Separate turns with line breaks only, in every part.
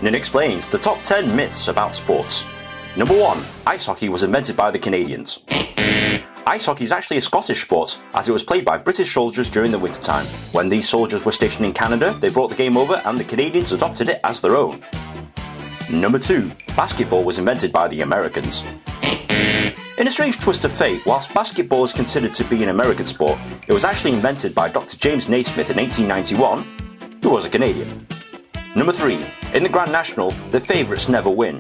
Nin explains the top 10 myths about sports. Number 1. Ice hockey was invented by the Canadians. Ice hockey is actually a Scottish sport, as it was played by British soldiers during the wintertime. When these soldiers were stationed in Canada, they brought the game over and the Canadians adopted it as their own. Number 2. Basketball was invented by the Americans. In a strange twist of fate, whilst basketball is considered to be an American sport, it was actually invented by Dr. James Naismith in 1891, who was a Canadian. Number 3. In the Grand National, the favourites never win.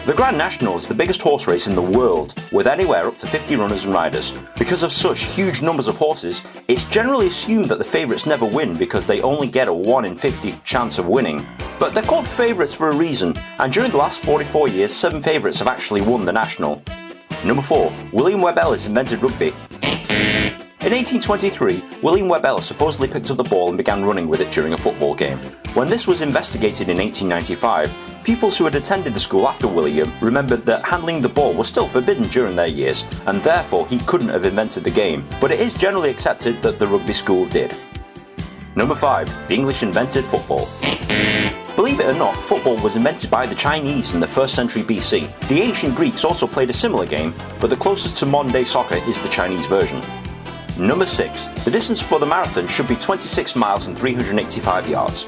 The Grand National is the biggest horse race in the world, with anywhere up to 50 runners and riders. Because of such huge numbers of horses, it's generally assumed that the favourites never win because they only get a 1 in 50 chance of winning. But they're called favourites for a reason, and during the last 44 years, 7 favourites have actually won the National. Number 4. William Webb Ellis invented rugby. In 1823, William Webb Ellis supposedly picked up the ball and began running with it during a football game. When this was investigated in 1895, pupils who had attended the school after William remembered that handling the ball was still forbidden during their years, and therefore he couldn't have invented the game, but it is generally accepted that the rugby school did. Number 5. The English invented football. Believe it or not, football was invented by the Chinese in the 1st century BC. The ancient Greeks also played a similar game, but the closest to modern day soccer is the Chinese version. Number 6. The distance for the marathon should be 26 miles and 385 yards.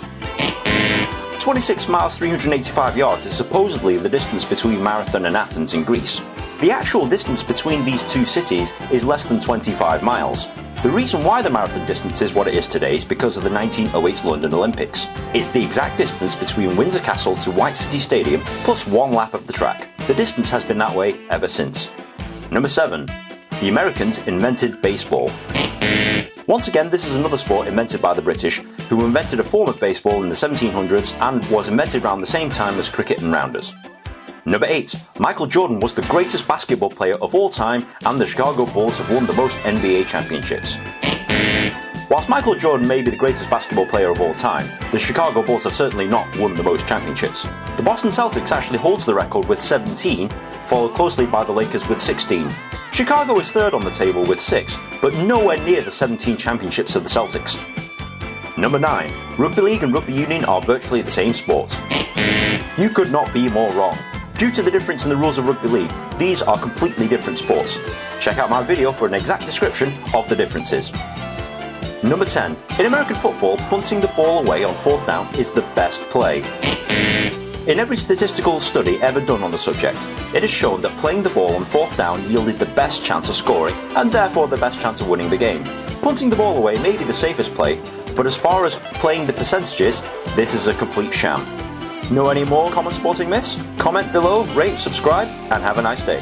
26 miles 385 yards is supposedly the distance between Marathon and Athens in Greece. The actual distance between these two cities is less than 25 miles. The reason why the marathon distance is what it is today is because of the 1908 London Olympics. It's the exact distance between Windsor Castle to White City Stadium plus 1 lap of the track. The distance has been that way ever since. Number 7. The Americans invented baseball. Once again, this is another sport invented by the British, who invented a form of baseball in the 1700s and was invented around the same time as cricket and rounders. Number 8. Michael Jordan was the greatest basketball player of all time, and the Chicago Bulls have won the most NBA championships. Whilst Michael Jordan may be the greatest basketball player of all time, the Chicago Bulls have certainly not won the most championships. The Boston Celtics actually holds the record with 17, followed closely by the Lakers with 16. Chicago is third on the table with 6, but nowhere near the 17 championships of the Celtics. Number 9. Rugby league and rugby union are virtually the same sport. You could not be more wrong. Due to the difference in the rules of rugby league, these are completely different sports. Check out my video for an exact description of the differences. Number 10. In American football, punting the ball away on 4th down is the best play. In every statistical study ever done on the subject, it has shown that playing the ball on 4th down yielded the best chance of scoring, and therefore the best chance of winning the game. Punting the ball away may be the safest play, but as far as playing the percentages, this is a complete sham. Know any more common sporting myths? Comment below, rate, subscribe, and have a nice day.